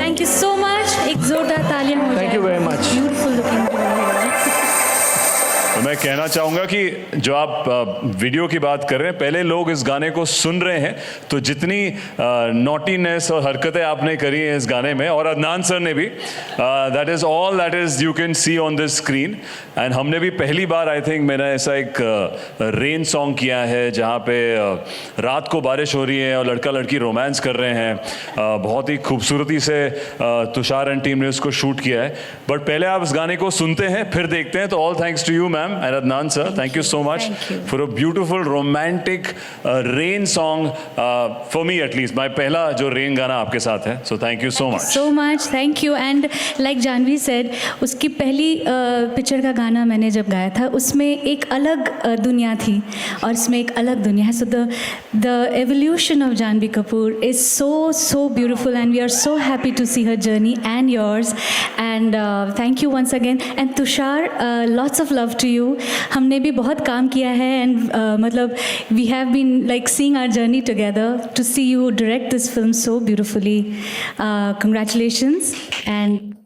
Thank you so much. एक जोरदार तालियां हो जाए. Thank you very much. Beautiful looking girl. तो मैं कहना चाहूँगा कि जो आप वीडियो की बात कर रहे हैं, पहले लोग इस गाने को सुन रहे हैं, तो जितनी नॉटीनेस और हरकतें आपने करी हैं इस गाने में, और अदनान सर ने भी, that is all that is you can see on this screen. And हमने भी पहली बार आई थिंक मैंने ऐसा एक रेन सॉन्ग किया है जहाँ पे रात को बारिश हो रही है और लड़का लड़की रोमांस कर रहे हैं. बहुत ही खूबसूरती से तुषार एंड टीम ने उसको शूट किया है. बट पहले आप इस गाने को सुनते हैं, फिर देखते हैं. तो all thanks to you ma'am and Adnan sir, thank you so much for a beautiful romantic rain song for me at least. My पहला जो rain गाना आपके साथ है, so thank you so much. So much, thank you. And like Janvi said, उसकी पहली picture का गाना मैंने जब गाया था, उसमें एक अलग दुनिया थी और इसमें एक अलग दुनिया है. So the evolution of Janvi Kapoor is so beautiful, and we are so happy to see her journey and yours. And thank you once again. And Tushar, lots of love to you. हमने भी बहुत काम किया है, and मतलब we have been like seeing our journey together. To see you direct this film so beautifully, congratulations. And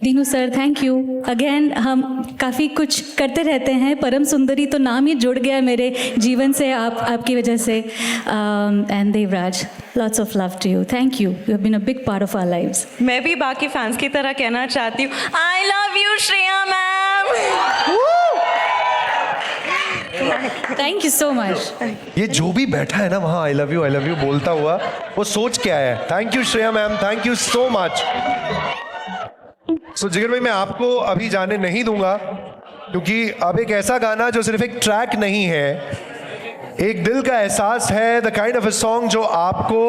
Dinu sir, thank you again. हम काफ़ी कुछ करते रहते हैं. परम सुंदरी तो नाम ही जुड़ गया मेरे जीवन से आपकी वजह से. And Devraj, lots of love to you. Thank you. You have been a big part of our lives. मैं भी बाकी फैंस की तरह कहना चाहती हूँ, I love you Shreya ma'am. Thank you so much. ये जो भी बैठा है ना वहाँ आई लव यू बोलता हुआ, वो सोच क्या है? Thank you Shreya ma'am, thank you so much. So Jigar भाई, मैं आपको अभी जाने नहीं दूंगा, क्योंकि अब एक ऐसा गाना जो सिर्फ एक ट्रैक नहीं है, एक दिल का एहसास है, the kind of a song जो आपको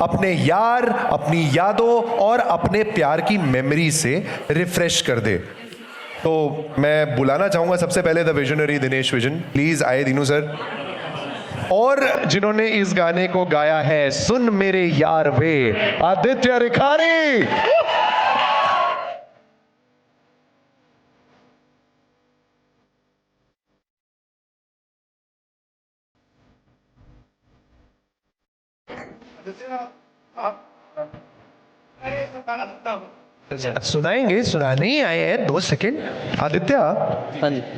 अपने यार, अपनी यादों और अपने प्यार की मेमोरी से रिफ्रेश कर दे। तो मैं बुलाना चाहूंगा सबसे पहले the visionary Dinesh vision, please आए दीनू सर, और जिन्होंने इस गाने को गाया है सुन मेरे यार वे, आदित्य रिखारी। सुनाएंगे, सुनाने ही आए हैं, 2 सेकेंड। आदित्य,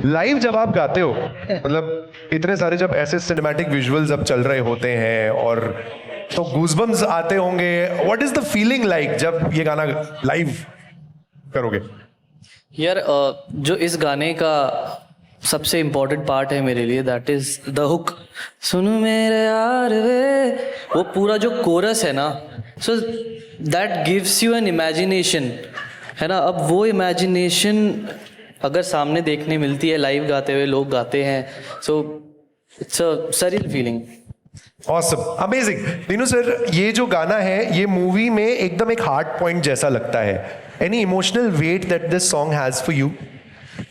लाइव जब आप गाते हो, मतलब इतने सारे जब ऐसे सिनेमैटिक विजुअल्स अब चल रहे होते हैं, और तो गूज़बम्स आते होंगे, what is the feeling like जब ये गाना लाइव करोगे? यार जो इस गाने का सबसे इम्पोर्टेंट पार्ट है मेरे लिए, दैट इज द हुक। सुनो मेरे यार वे, वो पूरा जो कोरस है ना, so that gives you N imagination, है ना। अब वो इमेजिनेशन अगर सामने देखने मिलती है लाइव गाते हुए, लोग गाते हैं, so it's a surreal feeling. Awesome, amazing. Dinu sir, ये जो गाना है, ये मूवी में एकदम एक हार्ट पॉइंट जैसा लगता है। Any emotional weight that this song has for you?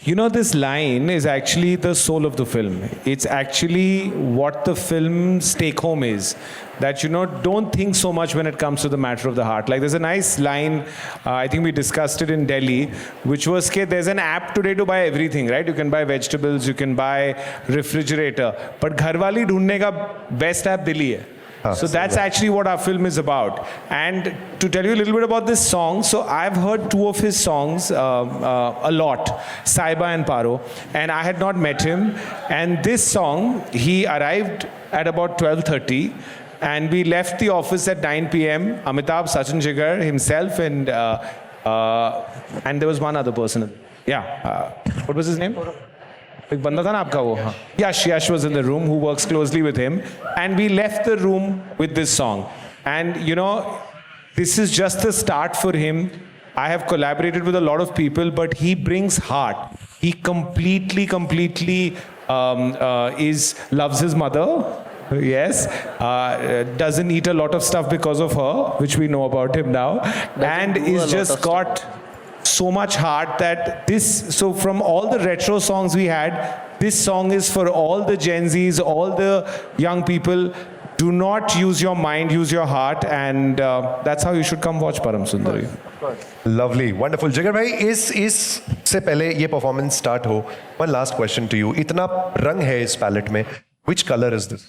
You know, this line is actually the soul of the film. It's actually what the film's take home is. That, you know, don't think so much when it comes to the matter of the heart. Like, there's a nice line, I think we discussed it in Delhi, which was, okay, there's an app today to buy everything, right? You can buy vegetables, you can buy refrigerator. But Gharwali dhoondne ka best app Delhi hai. So that's actually what our film is about. And to tell you a little bit about this song, so I've heard 2 of his songs a lot, Saiba and Paro, and I had not met him. And this song, he arrived at about 12:30, and we left the office at 9 p.m. Amitabh, Sachin Jigar, himself, and there was one other person. What was his name? एक बंदा था ना आपका वो, हाँ, Yash was in the room, who works closely with him, and we left the room with this song. And you know, this is just the start for him. I have collaborated with a lot of people, but he brings heart. He completely loves his mother. Yes, doesn't eat a lot of stuff because of her, which we know about him now, and is just got so much heart that this, so from all the retro songs we had, this song is for all the Gen Zs, all the young people. Do not use your mind, use your heart, and that's how you should come watch Param Sundari. Lovely, wonderful. Jigar bhai, इस से पहले ये performance start हो, one last question to you. इतना रंग है इस palette में, which color is this?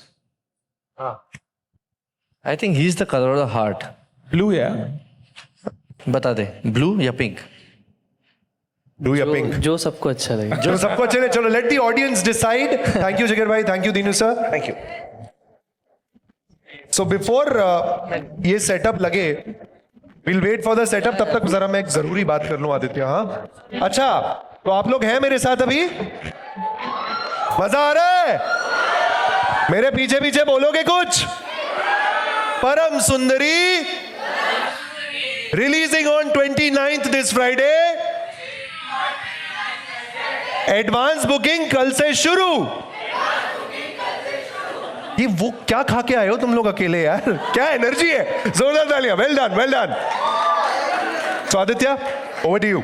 I think he's the color of the heart. Blue, yeah. बता दे, blue या pink? Blue या pink? जो सबको अच्छा लगे, जो सबको अच्छे लगे। चलो, let the audience decide. Thank you Jigar bhai, thank you Dinu sir. Thank you. So before ये setup लगे, we'll wait for the setup. तब तक जरा मैं एक जरूरी बात कर लूं आदित्य। हाँ, अच्छा, तो आप लोग हैं मेरे साथ अभी? मजा आ रहा है? मेरे पीछे पीछे बोलोगे कुछ? परम सुंदरी releasing on 29th this Friday. Advance booking कल से शुरू। ये वो क्या खा के आए हो तुम लोग अकेले यार? क्या एनर्जी है, जोरदार तालियां। Well done, well done. So Aditya, over to you.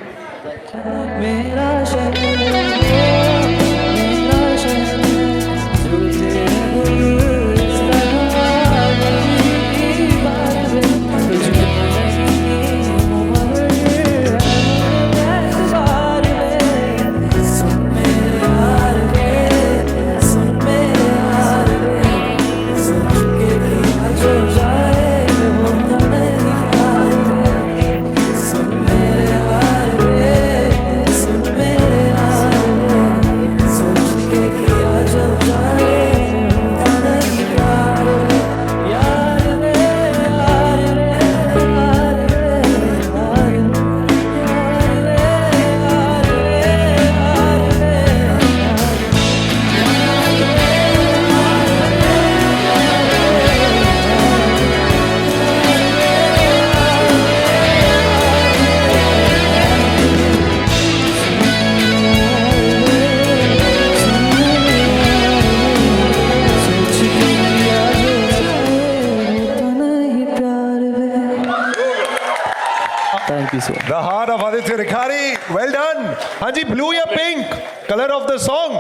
The heart of Aditya Rikhari. Well done. हाँ जी, blue या pink? Color of the song.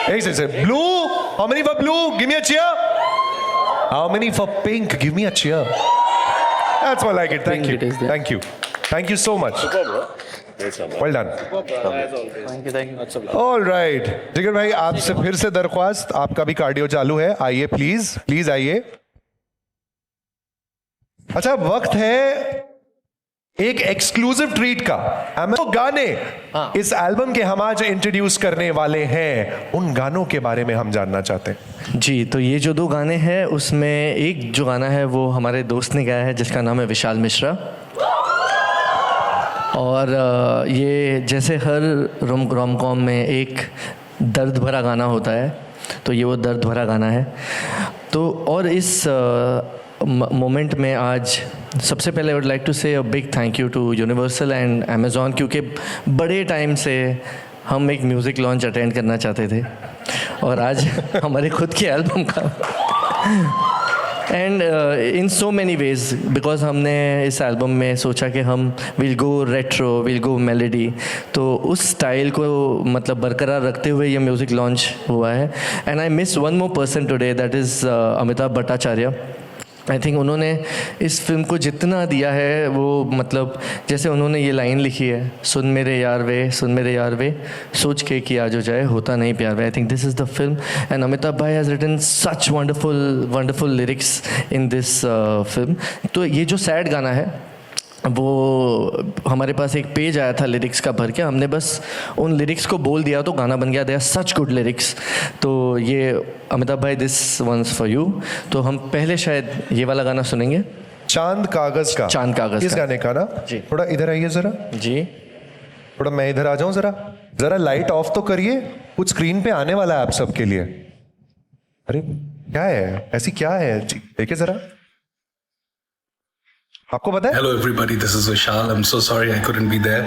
एक से blue. How many for blue? Give me a cheer. How many for pink? Give me a cheer. That's more like it. Thank you. Thank you. Thank you so much. Well done. All right. जिगर भाई, आपसे फिर से दरख्वास्त, आपका भी cardio चालू है, आइए प्लीज, प्लीज आइए। अच्छा, वक्त है एक एक्सक्लूसिव ट्रीट का। तो गाने इस एल्बम के हम आज इंट्रोड्यूस करने वाले हैं, उन गानों के बारे में हम जानना चाहते हैं। जी, तो ये जो 2 गाने हैं उसमें एक जो गाना है वो हमारे दोस्त ने गाया है जिसका नाम है विशाल मिश्रा। और ये जैसे हर रोम कॉम में एक दर्द भरा गाना होता है, तो ये वो दर्द भरा गाना है। तो और इस मोमेंट में आज सबसे पहले I would like to say a big thank you to Universal and Amazon, क्योंकि बड़े टाइम से हम एक म्यूज़िक लॉन्च अटेंड करना चाहते थे और आज हमारे खुद के एल्बम का and in so many ways, because हमने इस एल्बम में सोचा कि हम will go retro, will go melody, तो उस स्टाइल को मतलब बरकरार रखते हुए ये म्यूज़िक लॉन्च हुआ है। And I miss one more person today, that is Amitabh Bhattacharya. I think उन्होंने इस फिल्म को जितना दिया है वो, मतलब जैसे उन्होंने ये लाइन लिखी है, सुन मेरे यार वे, सुन मेरे यार वे, सोच के किया जो जाए होता नहीं प्यार वे। I think this is the film and Amitabh भाई has written such wonderful lyrics in this film. तो ये जो सैड गाना है वो हमारे पास एक पेज आया था लिरिक्स का भर के, हमने बस उन लिरिक्स को बोल दिया तो गाना बन गया। They are such good lyrics. तो ये अमिताभ भाई, दिस वंस फॉर यू। तो हम पहले शायद ये वाला गाना सुनेंगे, चांद कागज का। चांद कागज इस का गाने का ना जी। थोड़ा इधर आइए जरा जी, थोड़ा मैं इधर आ जाऊं, जरा लाइट ऑफ तो करिए, कुछ स्क्रीन पे आने वाला है आप सबके लिए। अरे क्या है, ऐसी क्या है जी, देखिए जरा, आपको पता है? Hello everybody, this is Vishal. I'm so sorry I couldn't be there.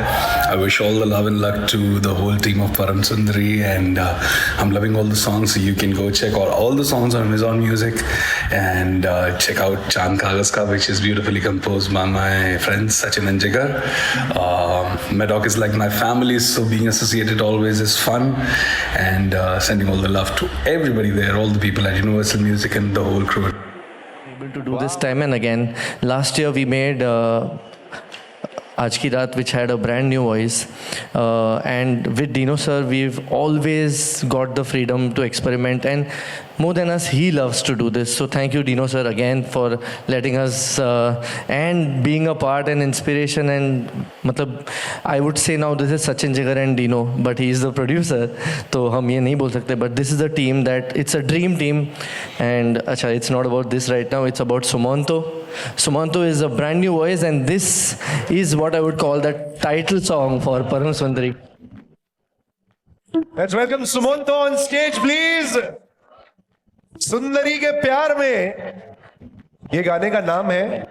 I wish all the love and luck to the whole team of Param Sundari, and I'm loving all the songs, so you can go check out all the songs on Amazon Music and check out Chand Kagaz Ka, which is beautifully composed by my friends Sachin and Jigar. Maddock is like my family, so being associated always is fun, and sending all the love to everybody there, all the people at Universal Music and the whole crew. to do this time and again. Last year we made Aaj Ki Raat, which had a brand new voice, and with Dino sir we've always got the freedom to experiment, and more than us he loves to do this. So thank you Dino sir again for letting us and being a part and inspiration, and matlab I would say now this is Sachin, Jigar and Dino, but he is the producer, तो हम ये नहीं बोल सकते, but this is a team that it's a dream team. And अच्छा, it's not about this right now, it's about Sumanto. Sumanto is a brand new voice, and this is what I would call the title song for Param Sundari. Let's welcome Sumanto on stage, please. सुंदरी के प्यार में, ये गाने का नाम है,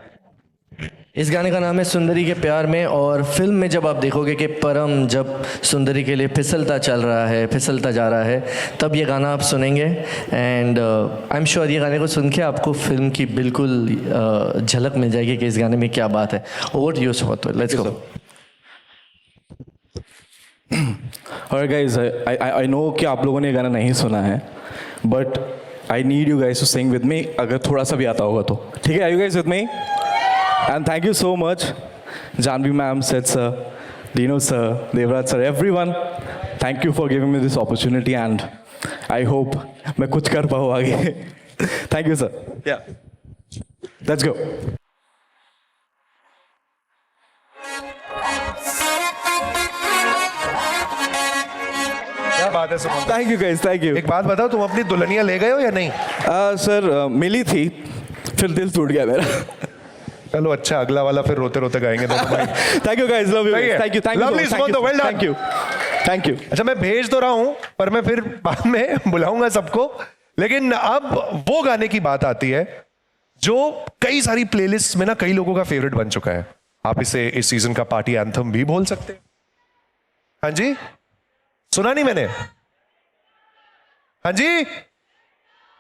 इस गाने का नाम है सुंदरी के प्यार में। और फिल्म में जब आप देखोगे कि परम जब सुंदरी के लिए फिसलता चल रहा है, फिसलता जा रहा है, तब ये गाना आप सुनेंगे। एंड आई एम श्योर ये गाने को सुन के आपको फिल्म की बिल्कुल झलक मिल जाएगी कि इस गाने में क्या बात है। Over to you Sumanto, let's go. Alright guys, I know कि आप लोगों ने ये गाना नहीं सुना है, but I need you guys to sing with me, अगर थोड़ा सा भी आता होगा तो। ठीक है, are you guys with me? And thank you so much, Janvi ma'am, Seth sir, Dino sir, Devraj sir, everyone. Thank you for giving me this opportunity, and I hope मैं कुछ कर पाऊँ आगे। Thank you sir. Yeah. Let's go. क्या बात है Sumanto? Thank you guys, thank you. एक बात बताओ, तुम अपनी दुल्हनिया ले गए हो या नहीं? सर मिली थी, फिर दिल टूट गया मेरा। चलो अच्छा, अगला वाला फिर रोते रोते गाएंगे दोनों भाई। Thank you guys, love you. Thank you, thank you. Lovely Sumanto, well done. Thank you, thank you. अच्छा, मैं भेज तो रहा हूं, पर मैं फिर बाद में बुलाऊंगा सबको। लेकिन अब वो गाने की बात आती है जो कई सारी प्लेलिस्ट में ना कई लोगों का फेवरेट बन चुका है। आप इसे इस सीजन का पार्टी एंथम भी बोल सकते हैं। हाँ जी, सुना नहीं मैंने? हाँ जी,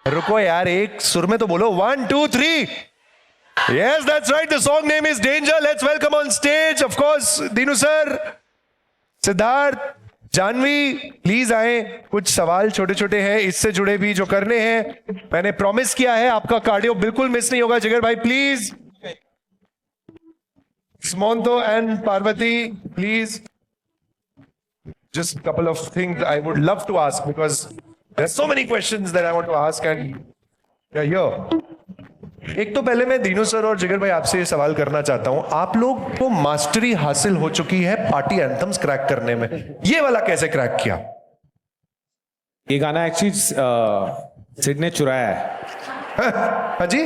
रुको यार, एक सुर में तो बोलो। 1 2 3। Yes, that's right. The song name is Danger. Let's welcome on stage, of course, Dinu sir, Siddharth, Janhvi, please आए. कुछ सवाल छोटे छोटे हैं इससे जुड़े भी जो करने हैं. मैंने प्रॉमिस किया है आपका कार्डियो बिल्कुल मिस नहीं होगा. जिगर भाई please. Smonto and Parvati, please. Just a couple of things I would love to ask because there's so many questions that I want to ask and you're here. एक तो पहले मैं दीनू सर और जिगर भाई आपसे ये सवाल करना चाहता हूं. आप लोग को मास्टरी हासिल हो चुकी है पार्टी एंथम्स क्रैक करने में. ये वाला कैसे क्रैक किया? ये गाना एक्चुअली सिड ने चुराया है. हाँ जी.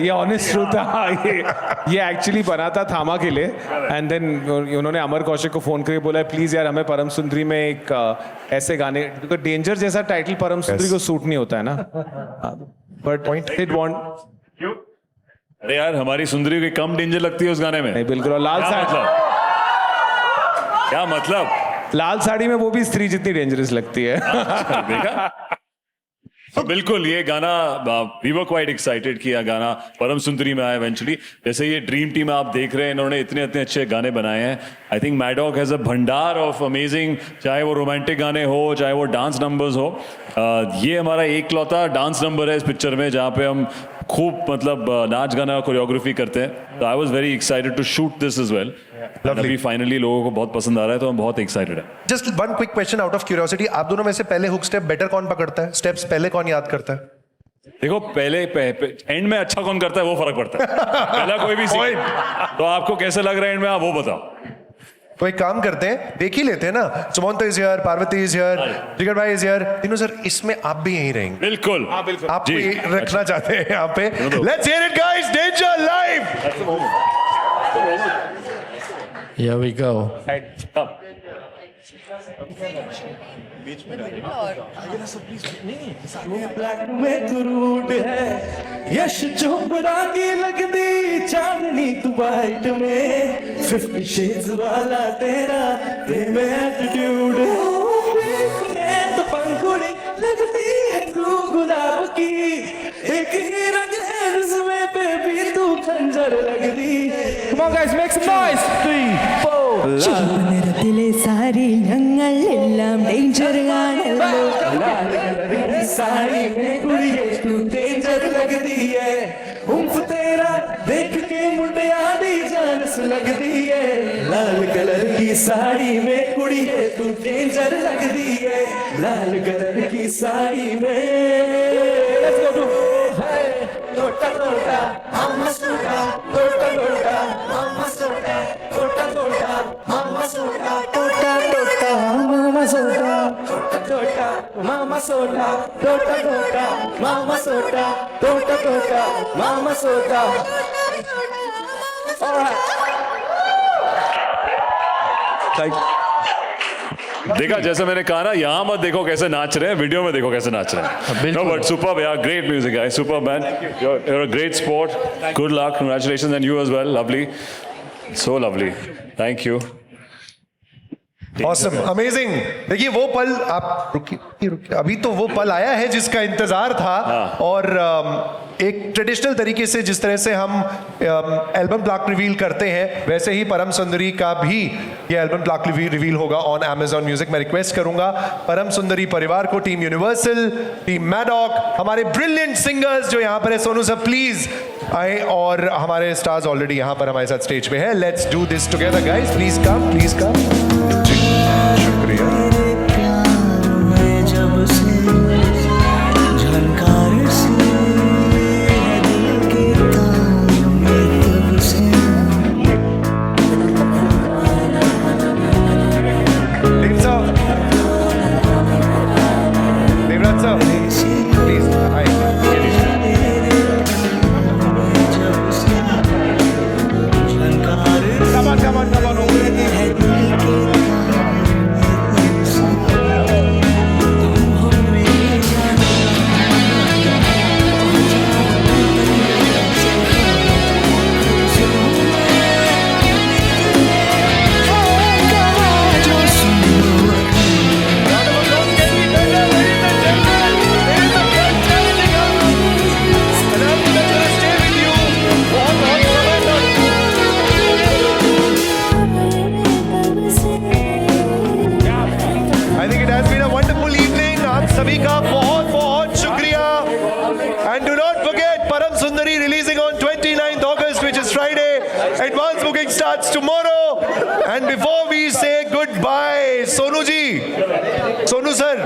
ये ऑनेस्ट ट्रूथ था. ये एक्चुअली बना था थामा के लिए एंड देन उन्होंने अमर कौशिक को फोन करके बोला प्लीज यार हमें परम सुंदरी में एक ऐसे गाने, क्योंकि डेंजर जैसा टाइटल परम सुंदरी को सूट नहीं होता है ना. But it want. अरे यार हमारी सुंदरी की कम डेंजर लगती है उस गाने में. नहीं बिल्कुल. और लाल साड़ी, क्या मतलब? लाल साड़ी में वो भी स्त्री जितनी डेंजरस लगती है. देखा. तो बिल्कुल ये गाना वी वर क्वाइट एक्साइटेड कि यह गाना परम सुंदरी में आया इवेंचुअली. जैसे ये ड्रीम टीम आप देख रहे हैं, इन्होंने इतने इतने अच्छे गाने बनाए हैं. I think Maddock has a भंडार ऑफ अमेजिंग, चाहे वो रोमांटिक गाने हो चाहे वो डांस नंबर्स हो. ये हमारा एकलौता डांस नंबर है इस पिक्चर में जहाँ पे हम खूब मतलब नाच गाना कोरियोग्राफी करते हैं. तो I was very excited to shoot this is well. अभी फाइनली लोगों को बहुत पसंद आ रहा है तो हम बहुत एक्साइटेड है. Just one quick question out of curiosity. आप दोनों में से पहले हुक स्टेप बेटर कौन पकड़ता है? स्टेप्स पहले कौन याद करता है? देखो पहले एंड में अच्छा कौन करता है वो फर्क पड़ता है. पहला कोई भी सीन तो आपको कैसे लग रहा है एंड में, आप वो बताओ. तो एक काम करते हैं, देख ही लेते हैं ना. Sumanto is here, Parvati is here, जिगर भाई इज हियर. तीनों सर इसमें आप भी यहीं रहेंगे. बिल्कुल. आप ये रखना चाहते हैं यहाँ पे. Let's hear it guys. Danger live. Here we go. Yash Chopra की लगदी चांदनी तू वाइट में 50 शेड्स वाला तेरा प्रेम एटीट्यूड. तो पंखुड़ी लगती है तू गुलाब की, एक ही रंग है उसमें पे भी तू खंजर लगदी. Come on guys, make some noise. 3, 4. दिले सारी ഞങ്ങളെല്ലാം ഡേഞ്ചർ ആണല്ലോ. साड़ी में कुड़िए तू डेंजर लगदी है. उम्फ तेरा देख के मुंडिया दी जान से लगदी है. लाल कलर की साड़ी में कुड़िए तू डेंजर लगदी है. लाल कलर की साड़ी में. Let's go to टोटा टोटा मामा सोटा. टोटा टोटा मामा सोटा. टोटा टोटा मामा सोटा. टोटा टोटा मामा सोटा. टोटा टोटा मामा सोटा. टोटा टोटा मामा सोटा. टोटा टोटा मामा सोटा. देखा जैसे मैंने कहा ना, यहाँ मत देखो कैसे नाच रहे हैं, वीडियो में देखो कैसे नाच रहे हैं. No, but superb, yeah, great music, guys, superb man. You're a great sport. Good luck, congratulations, and you as well. Lovely, so lovely. Thank you. Awesome, amazing. देखिए वो पल आप रुकिए. अभी तो वो पल आया है जिसका इंतजार था. और एक ट्रेडिशनल तरीके से जिस तरह से हम एल्बम प्लाक रिवील करते हैं वैसे ही परम सुंदरी का भी ये एल्बम प्लाक रिवील होगा ऑन Amazon म्यूजिक. मैं रिक्वेस्ट करूंगा परम सुंदरी परिवार को, टीम यूनिवर्सल, टीम मैडॉक, हमारे ब्रिलियंट सिंगर्स जो यहाँ पर है, सोनू सर प्लीज आए, और हमारे स्टार्स ऑलरेडी यहाँ पर हमारे साथ स्टेज पे है. Let's do this together guys. Please come, please come. शुक्रिया. Devrat sir, please. Hi. Come on, come on, come on. we say goodbye, Sonu ji, Sonu sir,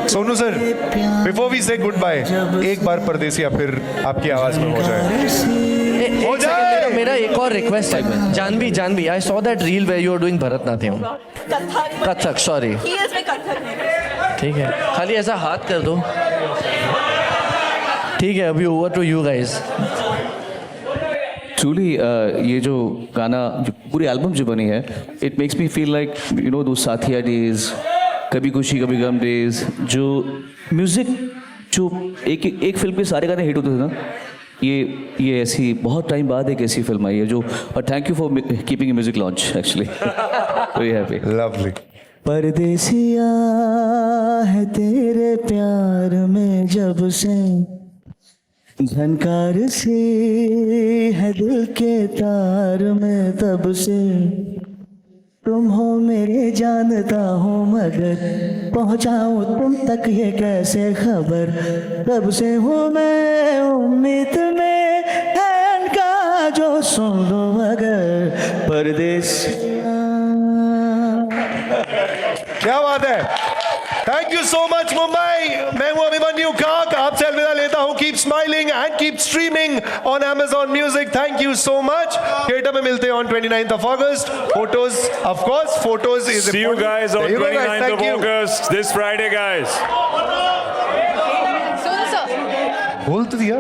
Sonu sir, before we say goodbye, एक बार परदेसिया फिर आपकी आवाज में हो जाए। हो जाए। मेरा एक और रिक्वेस्ट है, Janhvi, I saw that reel where you are doing Bharatanatyam, Kathak, sorry, ठीक है, खाली ऐसा हाथ कर दो, ठीक है। अभी over to you guys. Truly ये जो गाना, जो पूरी एल्बम जो बनी है, it makes me feel like you know those Saathiya days, कभी खुशी कभी गम डेज, जो म्यूजिक जो एक फिल्म के सारे गाने हिट होते थे ना, ये ऐसी बहुत टाइम बाद एक ऐसी फिल्म आई है जो, और thank you for keeping music launch actually, very happy. Lovely. परदेसिया है तेरे प्यार में जब से, झनकार सी है दिल के तार में तब से, तुम हो मेरे जानता हूँ मगर पहुँचाऊँ तुम तक ये कैसे खबर, तब से हूँ मैं उम्मीद में है का जो सुन लो अगर परदेसिया। क्या बात है, thank you so much Mumbai. मैं हूं अभिमन्यु काक, आपसे अलविदा लेता हूं। Keep smiling and keep streaming on Amazon Music। Thank you so much. Theatre में मिलते हैं on 29th of August। Photos, of course, photos is See you guys on 29th of August, this Friday, guys. बोल तो दिया।